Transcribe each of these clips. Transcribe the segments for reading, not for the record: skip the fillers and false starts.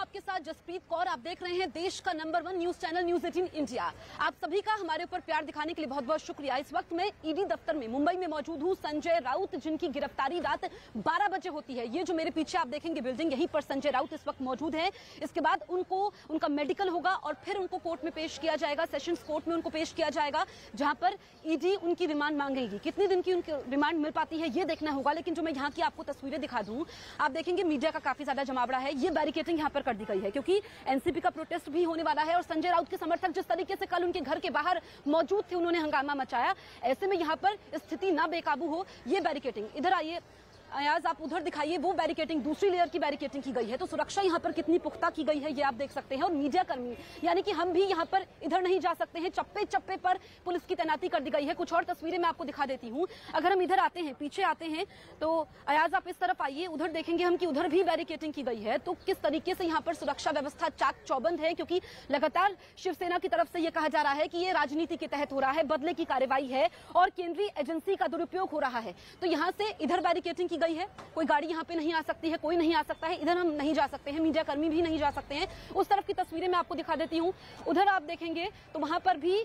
आपके साथ जसप्रीत कौर। आप देख रहे हैं देश का number 1 news channel news 18 India. आप सभी का हमारे ऊपर प्यार दिखाने के लिए बहुत बहुत शुक्रिया। इस वक्त मैं ईडी दफ्तर में मुंबई में मौजूद हूं। संजय राउत जिनकी गिरफ्तारी रात 12 बजे होती है, ये जो मेरे पीछे आप देखेंगे बिल्डिंग, यहीं पर संजय राउत इस वक्त मौजूद है। इसके बाद उनका मेडिकल होगा और फिर उनको कोर्ट में पेश किया जाएगा, सेशंस कोर्ट में उनको पेश किया जाएगा, जहां पर ईडी उनकी रिमांड मांगेगी। कितने दिन की उनकी रिमांड मिल पाती है ये देखना होगा। लेकिन जो मैं यहाँ की आपको तस्वीरें दिखा दूं, आप देखेंगे मीडिया का काफी ज्यादा जमावड़ा है। ये बैरिकेडिंग यहाँ पर कर दी गई है क्योंकि एनसीपी का प्रोटेस्ट भी होने वाला है और संजय राउत के समर्थक जिस तरीके से कल उनके घर के बाहर मौजूद थे, उन्होंने हंगामा मचाया। ऐसे में यहाँ पर स्थिति ना बेकाबू हो, ये बैरिकेडिंग, इधर आइए अयाज, आप उधर दिखाइए, वो बैरिकेडिंग दूसरी लेयर की बैरिकेडिंग की गई है। तो सुरक्षा यहाँ पर कितनी पुख्ता की गई है ये आप देख सकते हैं। और मीडिया कर्मी यानी कि हम भी यहाँ पर इधर नहीं जा सकते हैं, चप्पे चप्पे पर पुलिस की तैनाती कर दी गई है। कुछ और तस्वीरें मैं आपको दिखा देती हूँ। अगर हम इधर आते हैं, पीछे आते हैं, तो अयाज आप इस तरफ आइए, उधर देखेंगे हम कि उधर भी बैरिकेडिंग की गई है। तो किस तरीके से यहाँ पर सुरक्षा व्यवस्था चाक चौबंद है, क्योंकि लगातार शिवसेना की तरफ से ये कहा जा रहा है कि ये राजनीति के तहत हो रहा है, बदले की कार्रवाई है और केंद्रीय एजेंसी का दुरुपयोग हो रहा है। तो यहाँ से इधर बैरिकेडिंग की गई है, कोई गाड़ी यहाँ पे नहीं आ सकती है, कोई नहीं आ सकता है, इधर हम नहीं जा सकते हैं, मीडिया कर्मी भी नहीं जा सकते हैं। उस तरफ की तस्वीरें मैं आपको दिखा देती हूँ। उधर आप देखेंगे तो वहां पर भी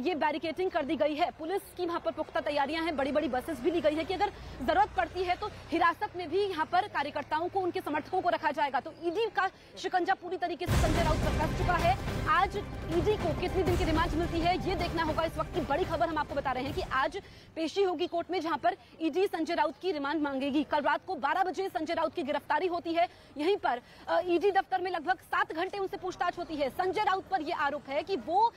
ये बैरिकेडिंग कर दी गई है। पुलिस की वहां पर पुख्ता तैयारियां हैं, बड़ी बड़ी बसेस भी ली गई है कि अगर जरूरत पड़ती है तो हिरासत में भी यहाँ पर कार्यकर्ताओं को, उनके समर्थकों को रखा जाएगा। तो ईडी का शिकंजा पूरी तरीके से संजय राउत पर कस चुका है। आज ईडी को कितने दिन की रिमांड मिलती है ये देखना होगा। इस वक्त की बड़ी खबर हम आपको बता रहे हैं कि आज पेशी होगी कोर्ट में, जहां पर ईडी संजय राउत की रिमांड मांगेगी। कल रात को 12 बजे संजय राउत की गिरफ्तारी होती है। यहीं पर ईडी दफ्तर में लगभग 7 घंटे उनसे पूछताछ होती है। संजय राउत पर यह आरोप है कि वो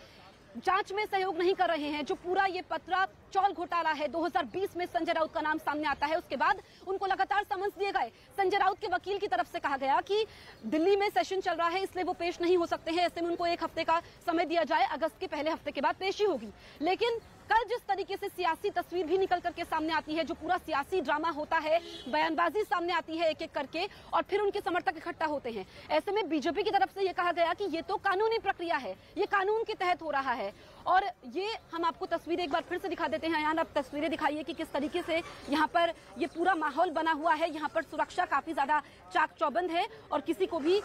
जांच में सहयोग नहीं कर रहे हैं। जो पूरा ये पतरा चौल घोटाला है, 2020 में संजय राउत का नाम सामने आता है। उसके बाद उनको लगातार समन्स दिए गए। संजय राउत के वकील की तरफ से कहा गया कि दिल्ली में सेशन चल रहा है, इसलिए वो पेश नहीं हो सकते हैं। ऐसे में उनको 1 हफ्ते का समय दिया जाए, अगस्त के पहले हफ्ते के बाद पेशी होगी। लेकिन कल जिस तरीके से सियासी तस्वीर भी निकल करके सामने आती है, जो पूरा सियासी ड्रामा होता है, बयानबाजी सामने आती है एक एक करके और फिर उनके समर्थक इकट्ठा होते हैं। ऐसे में बीजेपी की तरफ से ये कहा गया कि ये तो कानूनी प्रक्रिया है, ये कानून के तहत हो रहा है। और ये हम आपको तस्वीर एक बार फिर से दिखा देते हैं। यहाँ आप तस्वीरें दिखाइए कि किस तरीके से यहाँ पर ये पूरा माहौल बना हुआ है। यहाँ पर सुरक्षा काफी ज्यादा चाक चौबंद है और किसी को भी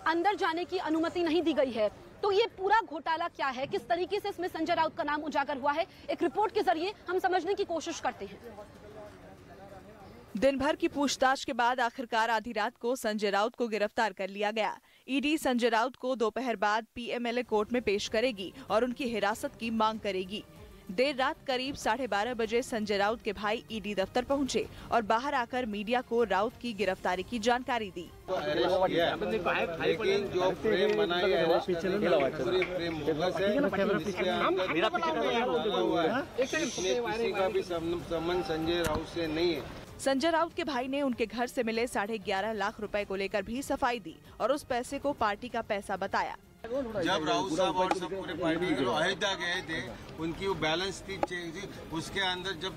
अंदर जाने की अनुमति नहीं दी गई है। तो ये पूरा घोटाला क्या है, किस तरीके से इसमें संजय राउत का नाम उजागर हुआ है, एक रिपोर्ट के जरिए हम समझने की कोशिश करते हैं। दिन भर की पूछताछ के बाद आखिरकार आधी रात को संजय राउत को गिरफ्तार कर लिया गया। ईडी संजय राउत को दोपहर बाद पीएमएलए कोर्ट में पेश करेगी और उनकी हिरासत की मांग करेगी। देर रात करीब 12:30 बजे संजय राउत के भाई ईडी दफ्तर पहुंचे और बाहर आकर मीडिया को राउत की गिरफ्तारी की जानकारी दी। लेकिन जो फ्रेम बनाई है, पूरी फ्रेम बोगस है, किसी का भी संबंध संजय राउत से नहीं है। संजय राउत के भाई ने उनके घर से मिले 11.5 लाख रुपए को लेकर भी सफाई दी और उस पैसे को पार्टी का पैसा बताया। जब राउत साहब और सब पूरे पार्टी के लोग अयोध्या गए थे, उनकी वो बैलेंस थी, उसके अंदर जब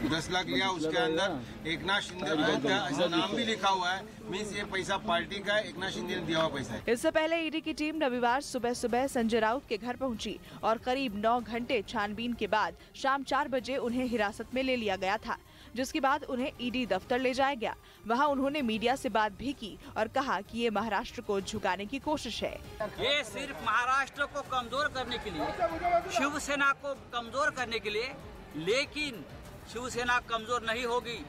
10 लाख लिया, उसके अंदर एकनाथ शिंदे अयोध्या ऐसा नाम भी लिखा हुआ है। मीन्स ये पैसा पार्टी का है, एकनाथ शिंदे ने दिया हुआ पैसा है। इससे पहले ईडी की टीम रविवार सुबह सुबह संजय राउत के घर पहुंची और करीब 9 घंटे छानबीन के बाद शाम 4 बजे उन्हें हिरासत में ले लिया गया था, जिसके बाद उन्हें ईडी दफ्तर ले जाया गया। वहां उन्होंने मीडिया से बात भी की और कहा कि ये महाराष्ट्र को झुकाने की कोशिश है। ये सिर्फ महाराष्ट्र को कमजोर करने के लिए, शिवसेना को कमजोर करने के लिए, लेकिन शिवसेना कमजोर नहीं होगी,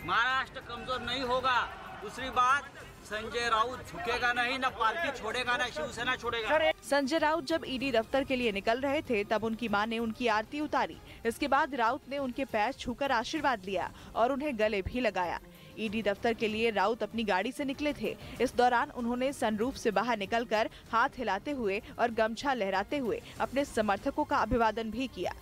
महाराष्ट्र कमजोर नहीं होगा। दूसरी बात, संजय राउत झुकेगा नहीं, न पार्टी छोड़ेगा, न शिवसेना छोड़ेगा। संजय राउत जब ईडी दफ्तर के लिए निकल रहे थे तब उनकी मां ने उनकी आरती उतारी। इसके बाद राउत ने उनके पैर छूकर आशीर्वाद लिया और उन्हें गले भी लगाया। ईडी दफ्तर के लिए राउत अपनी गाड़ी से निकले थे। इस दौरान उन्होंने सनरूफ से बाहर निकलकर हाथ हिलाते हुए और गमछा लहराते हुए अपने समर्थकों का अभिवादन भी किया।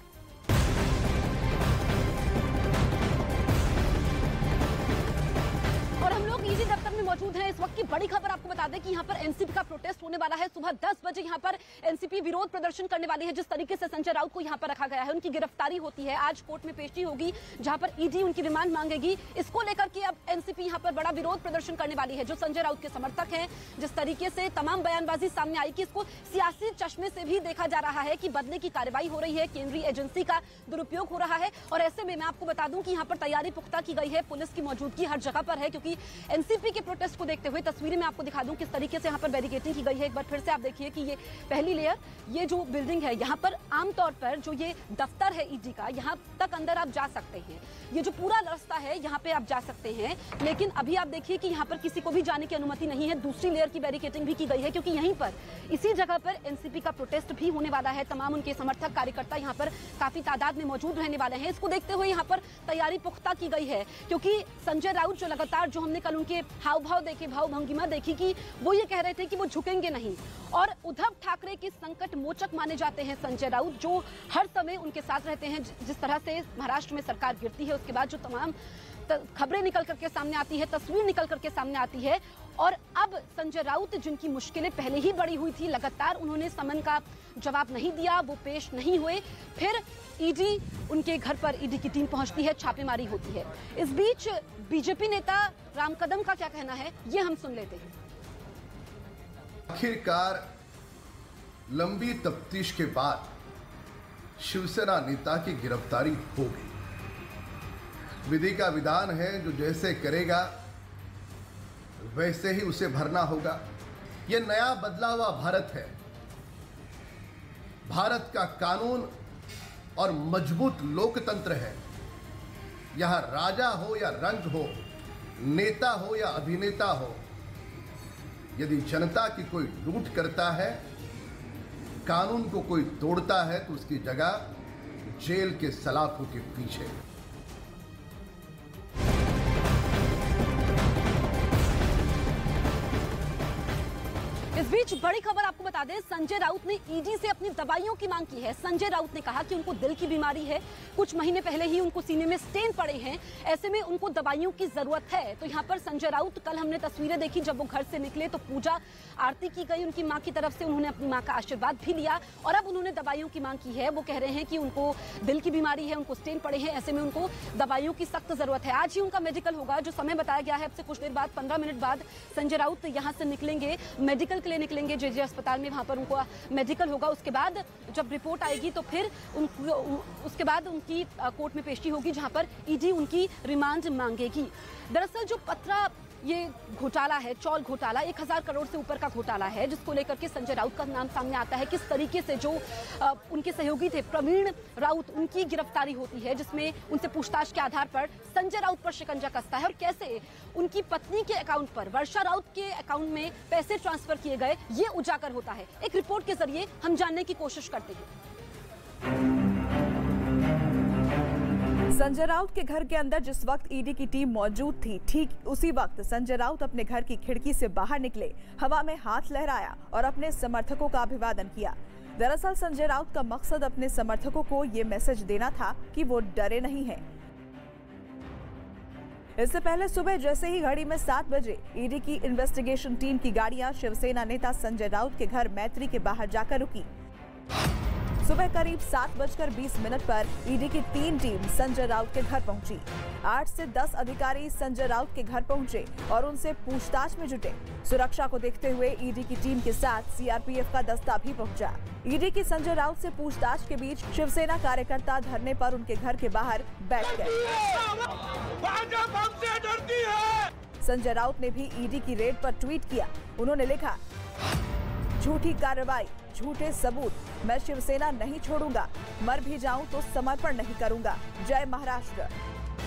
और हम लोग ईडी दफ्तर में मौजूद हैं। इस वक्त की बड़ी खबर आपको बता दें कि यहाँ पर एनसीपी का प्रोटेस्ट होने वाला है। सुबह 10 बजे यहाँ पर एनसीपी विरोध प्रदर्शन करने वाली है। जिस तरीके से संजय राउत को यहाँ पर रखा गया है, उनकी गिरफ्तारी होती है, आज कोर्ट में पेशी होगी जहाँ पर ईडी उनकी रिमांड मांगेगी। इसको लेकर के अब एनसीपी यहाँ पर बड़ा विरोध प्रदर्शन करने वाली है। जो संजय राउत के समर्थक हैं, जिस तरीके से तमाम बयानबाजी सामने आई कि इसको सियासी चश्मे से भी देखा जा रहा है कि बदले की कार्रवाई हो रही है, केंद्रीय एजेंसी का दुरुपयोग हो रहा है। और ऐसे में मैं आपको बता दूं कि यहाँ पर तैयारी पुख्ता की गई है, पुलिस की मौजूदगी हर जगह पर है, क्योंकि एनसीपी के प्रोटेस्ट को देखते हुए तस्वीरें मैं आपको दिखा दूं किस तरीके से यहाँ पर बैरिकेडिंग की गई है। एक बार फिर से आप देखिए कि ये पहली लेयर, ये जो बिल्डिंग है यहाँ पर आमतौर पर जो ये दफ्तर है ईडी का, यहाँ तक अंदर आप जा सकते हैं। ये जो पूरा रास्ता है यहाँ पे आप जा सकते हैं, लेकिन अभी आप देखिए कि यहाँ पर किसी को भी जाने की अनुमति नहीं है। दूसरी लेयर की बैरिकेडिंग भी की गई है क्योंकि यहीं पर इसी जगह पर एनसीपी का प्रोटेस्ट भी होने वाला है। तमाम उनके समर्थक कार्यकर्ता यहाँ पर काफी तादाद में मौजूद रहने वाले हैं। इसको देखते हुए यहाँ पर तैयारी पुख्ता की गई है क्योंकि संजय राउत जो लगातार, जो हमने कल उनके हाव भाव देखे, भाव भंगिमा देखी कि वो ये कह रहे थे कि वो झुकेंगे नहीं। और उद्धव ठाकरे के संकट मोचक माने जाते हैं संजय राउत, जो हर समय उनके साथ रहते हैं। जिस तरह से महाराष्ट्र में सरकार गिरती है उसके बाद जो तमाम खबरें निकल करके सामने आती है, तस्वीर निकल करके सामने आती है, और अब संजय राउत जिनकी मुश्किलें पहले ही बढ़ी हुई थी, लगातार उन्होंने समन का जवाब नहीं दिया, वो पेश नहीं हुए। फिर ईडी उनके घर पर, ईडी की टीम पहुंचती है, छापेमारी होती है। इस बीच बीजेपी नेता राम कदम का क्या कहना है ये हम सुन लेते हैं। आखिरकार लंबी तफ्तीश के बाद शिवसेना नेता की गिरफ्तारी हो गई। विधि का विधान है, जो जैसे करेगा वैसे ही उसे भरना होगा। यह नया बदला हुआ भारत है। भारत का कानून और मजबूत लोकतंत्र है। यहां राजा हो या रंक हो, नेता हो या अभिनेता हो, यदि जनता की कोई लूट करता है, कानून को कोई तोड़ता है, तो उसकी जगह जेल के सलाखों के पीछे। इस बीच बड़ी खबर आपको बता दें, संजय राउत ने ईडी से अपनी दवाइयों की मांग की है। संजय राउत ने कहा कि उनको दिल की बीमारी है, कुछ महीने पहले ही उनको सीने में स्टेन पड़े हैं, ऐसे में उनको दवाइयों की जरूरत है। तो यहाँ पर संजय राउत, कल हमने तस्वीरें देखी जब वो घर से निकले तो पूजा आरती की गई उनकी मां की तरफ से, उन्होंने अपनी मां का आशीर्वाद भी लिया और अब उन्होंने दवाइयों की मांग की है। वो कह रहे हैं कि उनको दिल की बीमारी है, उनको स्टेन पड़े हैं, ऐसे में उनको दवाइयों की सख्त जरूरत है। आज ही उनका मेडिकल होगा, जो समय बताया गया है, अब से कुछ देर बाद 15 मिनट बाद संजय राउत यहाँ से निकलेंगे, मेडिकल के लिए निकलेंगे जेजे अस्पताल में, वहां पर उनको मेडिकल होगा। उसके बाद जब रिपोर्ट आएगी तो फिर उसके बाद उनकी कोर्ट में पेशी होगी, जहां पर ईडी उनकी रिमांड मांगेगी। दरअसल जो पत्रा ये घोटाला है, चौल घोटाला, 1000 करोड़ से ऊपर का घोटाला है, जिसको लेकर के संजय राउत का नाम सामने आता है। किस तरीके से जो उनके सहयोगी थे प्रवीण राउत, उनकी गिरफ्तारी होती है, जिसमें उनसे पूछताछ के आधार पर संजय राउत पर शिकंजा कसता है, और कैसे उनकी पत्नी के अकाउंट पर, वर्षा राउत के अकाउंट में पैसे ट्रांसफर किए गए, ये उजागर होता है। एक रिपोर्ट के जरिए हम जानने की कोशिश करते हैं। संजय राउत के घर के अंदर जिस वक्त ईडी की टीम मौजूद थी, ठीक उसी वक्त संजय राउत अपने घर की खिड़की से बाहर निकले, हवा में हाथ लहराया और अपने समर्थकों का अभिवादन किया। दरअसल संजय राउत का मकसद अपने समर्थकों को ये मैसेज देना था कि वो डरे नहीं हैं। इससे पहले सुबह जैसे ही घड़ी में 7 बजे ईडी की इन्वेस्टिगेशन टीम की गाड़ियां शिवसेना नेता संजय राउत के घर मैत्री के बाहर जाकर रुकी। सुबह करीब 7:20 पर ईडी की 3 टीम संजय राउत के घर पहुंची। 8 से 10 अधिकारी संजय राउत के घर पहुंचे और उनसे पूछताछ में जुटे। सुरक्षा को देखते हुए ईडी की टीम के साथ सीआरपीएफ का दस्ता भी पहुंचा। ईडी की संजय राउत से पूछताछ के बीच शिवसेना कार्यकर्ता धरने पर उनके घर के बाहर बैठ गए। संजय राउत ने भी ईडी की रेड पर ट्वीट किया। उन्होंने लिखा, झूठी कार्रवाई, झूठे सबूत, मैं शिवसेना नहीं छोड़ूंगा, मर भी जाऊं तो समर्पण नहीं करूंगा, जय महाराष्ट्र।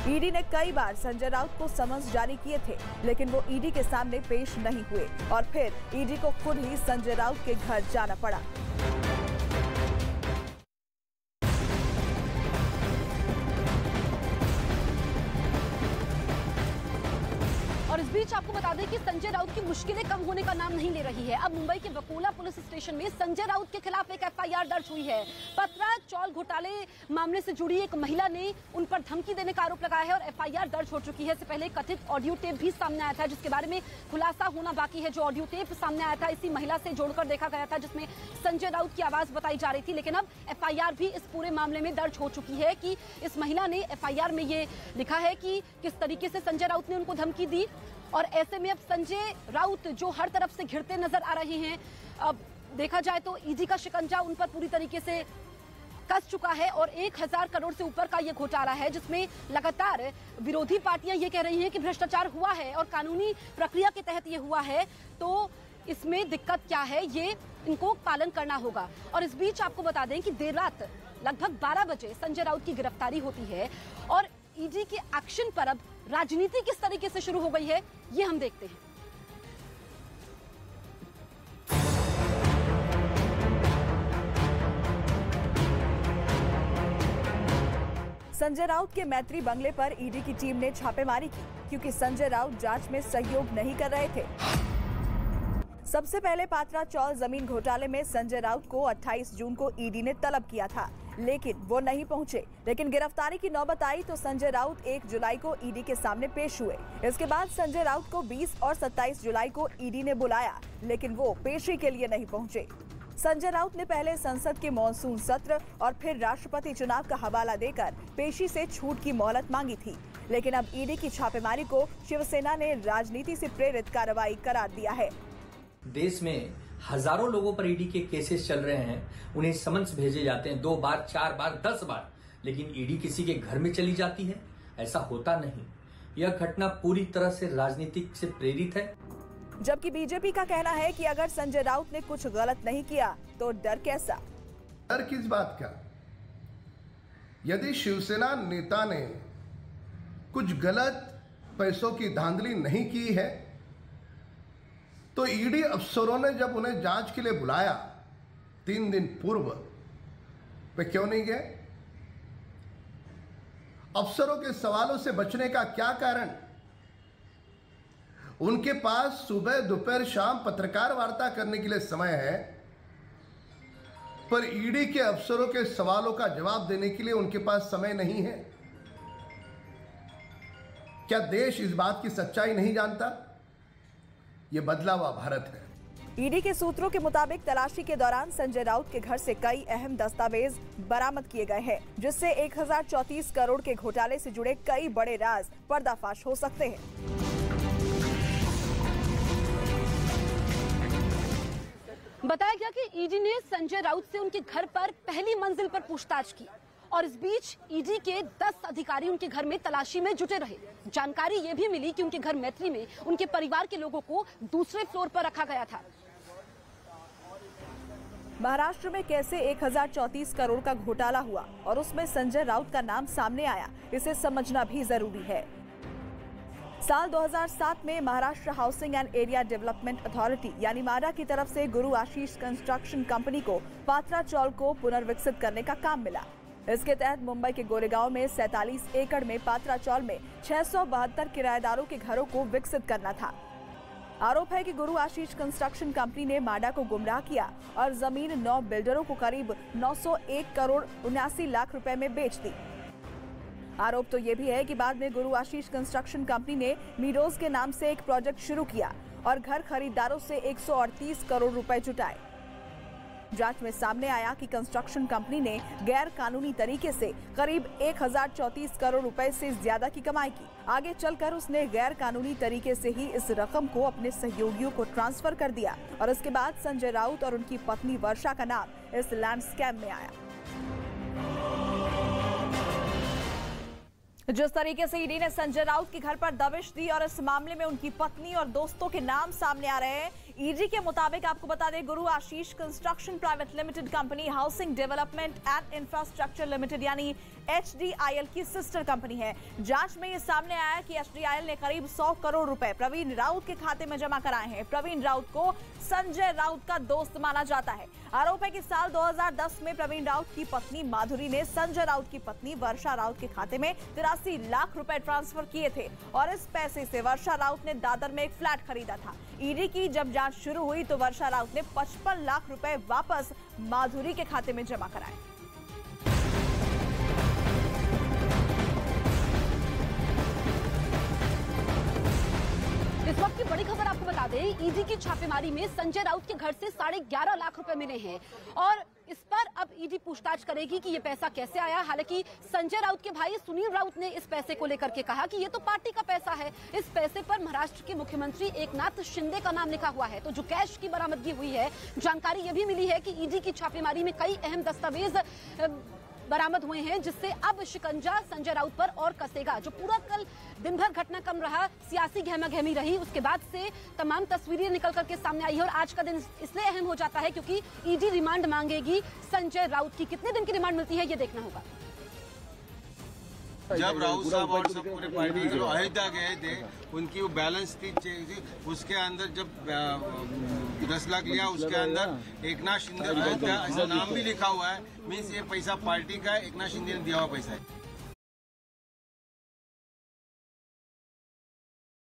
ईडी ने कई बार संजय राउत को समन्स जारी किए थे, लेकिन वो ईडी के सामने पेश नहीं हुए और फिर ईडी को खुद ही संजय राउत के घर जाना पड़ा। और इस बीच आपको बता दें कि संजय राउत की मुश्किलें कम होने का नाम नहीं ले रही है। अब मुंबई के वकोला पुलिस स्टेशन में संजय राउत के खिलाफ एक एफआईआर दर्ज हुई है। पत्रा चौल घोटाले मामले से जुड़ी एक महिला ने उन पर धमकी देने का आरोप लगाया है और एफआईआर दर्ज हो चुकी है। इससे पहले कथित ऑडियो टेप भी सामने आया था, जिसके बारे में खुलासा होना बाकी है। जो ऑडियो टेप सामने आया था, इसी महिला से जोड़कर देखा गया था, जिसमें संजय राउत की आवाज बताई जा रही थी। लेकिन अब एफआईआर भी इस पूरे मामले में दर्ज हो चुकी है कि इस महिला ने एफआईआर में ये लिखा है कि किस तरीके से संजय राउत ने उनको धमकी दी। और ऐसे में अब संजय राउत जो हर तरफ से घिरते नजर आ रहे हैं, अब देखा जाए तो ईडी का शिकंजा उन पर पूरी तरीके से कस चुका है और 1000 करोड़ से ऊपर का ये घोटाला है, जिसमें लगातार विरोधी पार्टियां ये कह रही हैं कि भ्रष्टाचार हुआ है और कानूनी प्रक्रिया के तहत ये हुआ है, तो इसमें दिक्कत क्या है ये इनको पालन करना होगा। और इस बीच आपको बता दें कि देर रात लगभग 12 बजे संजय राउत की गिरफ्तारी होती है और ईडी के एक्शन पर अब राजनीति किस तरीके से शुरू हो गई है ये हम देखते हैं। संजय राउत के मैत्री बंगले पर ईडी की टीम ने छापेमारी की क्योंकि संजय राउत जांच में सहयोग नहीं कर रहे थे। सबसे पहले पात्रा चौल जमीन घोटाले में संजय राउत को 28 जून को ईडी ने तलब किया था, लेकिन वो नहीं पहुंचे। लेकिन गिरफ्तारी की नौबत आई तो संजय राउत 1 जुलाई को ईडी के सामने पेश हुए। इसके बाद संजय राउत को 20 और 27 जुलाई को ईडी ने बुलाया, लेकिन वो पेशी के लिए नहीं पहुंचे। संजय राउत ने पहले संसद के मॉनसून सत्र और फिर राष्ट्रपति चुनाव का हवाला देकर पेशी से छूट की मोहलत मांगी थी, लेकिन अब ईडी की छापेमारी को शिवसेना ने राजनीति से प्रेरित कार्रवाई करार दिया है। देश में हजारों लोगों पर ईडी के केसेस चल रहे हैं, उन्हें समन्स भेजे जाते हैं 2 बार, 4 बार, 10 बार, लेकिन ईडी किसी के घर में चली जाती है, ऐसा होता नहीं। यह घटना पूरी तरह से राजनीतिक से प्रेरित है। जबकि बीजेपी का कहना है कि अगर संजय राउत ने कुछ गलत नहीं किया तो डर कैसा? डर किस बात का? यदि शिवसेना नेता ने कुछ गलत पैसों की धांधली नहीं की है तो ईडी अफसरों ने जब उन्हें जांच के लिए बुलाया 3 दिन पूर्व, वे क्यों नहीं गए? अफसरों के सवालों से बचने का क्या कारण? उनके पास सुबह, दोपहर, शाम पत्रकार वार्ता करने के लिए समय है, पर ईडी के अफसरों के सवालों का जवाब देने के लिए उनके पास समय नहीं है। क्या देश इस बात की सच्चाई नहीं जानता? यह बदला हुआ भारत है। ईडी के सूत्रों के मुताबिक तलाशी के दौरान संजय राउत के घर से कई अहम दस्तावेज बरामद किए गए हैं, जिससे 1034 करोड़ के घोटाले से जुड़े कई बड़े राज पर्दाफाश हो सकते हैं। बताया गया कि ईडी ने संजय राउत से उनके घर पर पहली मंजिल पर पूछताछ की और इस बीच ईडी के 10 अधिकारी उनके घर में तलाशी में जुटे रहे। जानकारी ये भी मिली कि उनके घर मैत्री में उनके परिवार के लोगों को दूसरे फ्लोर पर रखा गया था। महाराष्ट्र में कैसे 1034 करोड़ का घोटाला हुआ और उसमें संजय राउत का नाम सामने आया, इसे समझना भी जरूरी है। साल 2007 में Maharashtra housing and area development authority यानी माडा की तरफ से गुरु आशीष कंस्ट्रक्शन कंपनी को पात्रा चौल को पुनर्विकसित करने का काम मिला। इसके तहत मुंबई के गोरेगांव में 47 एकड़ में पात्रा चौल में 672 किराएदारों के घरों को विकसित करना था। आरोप है कि गुरु आशीष कंस्ट्रक्शन कंपनी ने माडा को गुमराह किया और जमीन 9 बिल्डरों को करीब 901 करोड़ 79 लाख रुपए में बेच दी। आरोप तो ये भी है कि बाद में गुरु आशीष कंस्ट्रक्शन कंपनी ने मीडोज के नाम से एक प्रोजेक्ट शुरू किया और घर खरीदारों से 138 करोड़ रुपए जुटाए। जांच में सामने आया कि कंस्ट्रक्शन कंपनी ने गैर कानूनी तरीके से करीब 1034 करोड़ रुपए से ज्यादा की कमाई की। आगे चलकर उसने गैर कानूनी तरीके से ही इस रकम को अपने सहयोगियों को ट्रांसफर कर दिया और इसके बाद संजय राउत और उनकी पत्नी वर्षा का नाम इस लैंड स्कैम में आया। जिस तरीके से ईडी ने संजय राउत के घर पर दबिश दी और इस मामले में उनकी पत्नी और दोस्तों के नाम सामने आ रहे हैं। ईडी के मुताबिक आपको बता दें, Guru Ashish construction private limited company housing development and infrastructure limited यानी HDIL की सिस्टर कंपनी है। जांच में ये सामने आया कि HDIL ने करीब 100 करोड़ रुपए प्रवीण राउत के खाते में जमा कराए हैं। प्रवीण राउत को संजय राउत का दोस्त माना जाता है। आरोप है कि साल 2010 में प्रवीण राउत की पत्नी माधुरी ने संजय राउत की पत्नी वर्षा राउत के खाते में 83 लाख रुपए ट्रांसफर किए थे और इस पैसे से वर्षा राउत ने दादर में एक फ्लैट खरीदा था। ईडी की जब जांच शुरू हुई तो वर्षा राउत ने 55 लाख रुपए वापस माधुरी के खाते में जमा कराए। इस वक्त की बड़ी खबर आपको बता दें, ईडी की छापेमारी में संजय राउत के घर से 11.5 लाख रुपए मिले हैं और इस पर अब ईडी पूछताछ करेगी कि ये पैसा कैसे आया। हालांकि संजय राउत के भाई सुनील राउत ने इस पैसे को लेकर के कहा कि ये तो पार्टी का पैसा है। इस पैसे पर महाराष्ट्र के मुख्यमंत्री एकनाथ शिंदे का नाम लिखा हुआ है। तो जो कैश की बरामदगी हुई है, जानकारी ये भी मिली है कि ईडी की छापेमारी में कई अहम दस्तावेज बरामद हुए हैं, जिससे अब शिकंजा संजय राउत पर और कसेगा। जो पूरा कल दिन भर घटनाक्रम रहा, सियासी गहमागहमी रही, उसके बाद से तमाम तस्वीरें निकल करके सामने आई है। और आज का दिन इसलिए अहम हो जाता है क्योंकि ईडी रिमांड मांगेगी संजय राउत की। कितने दिन की रिमांड मिलती है, ये देखना होगा। जब राउत साहब और सब पूरे पार्टी के लोग अयोध्या गए थे, उनकी वो बैलेंस थी, उसके अंदर जब 10 लाख लिया, उसके अंदर एकनाथ शिंदे अयोध्या ऐसा नाम भी लिखा हुआ है। मीन्स ये पैसा पार्टी का है, एकनाथ शिंदे ने दिया हुआ पैसा है।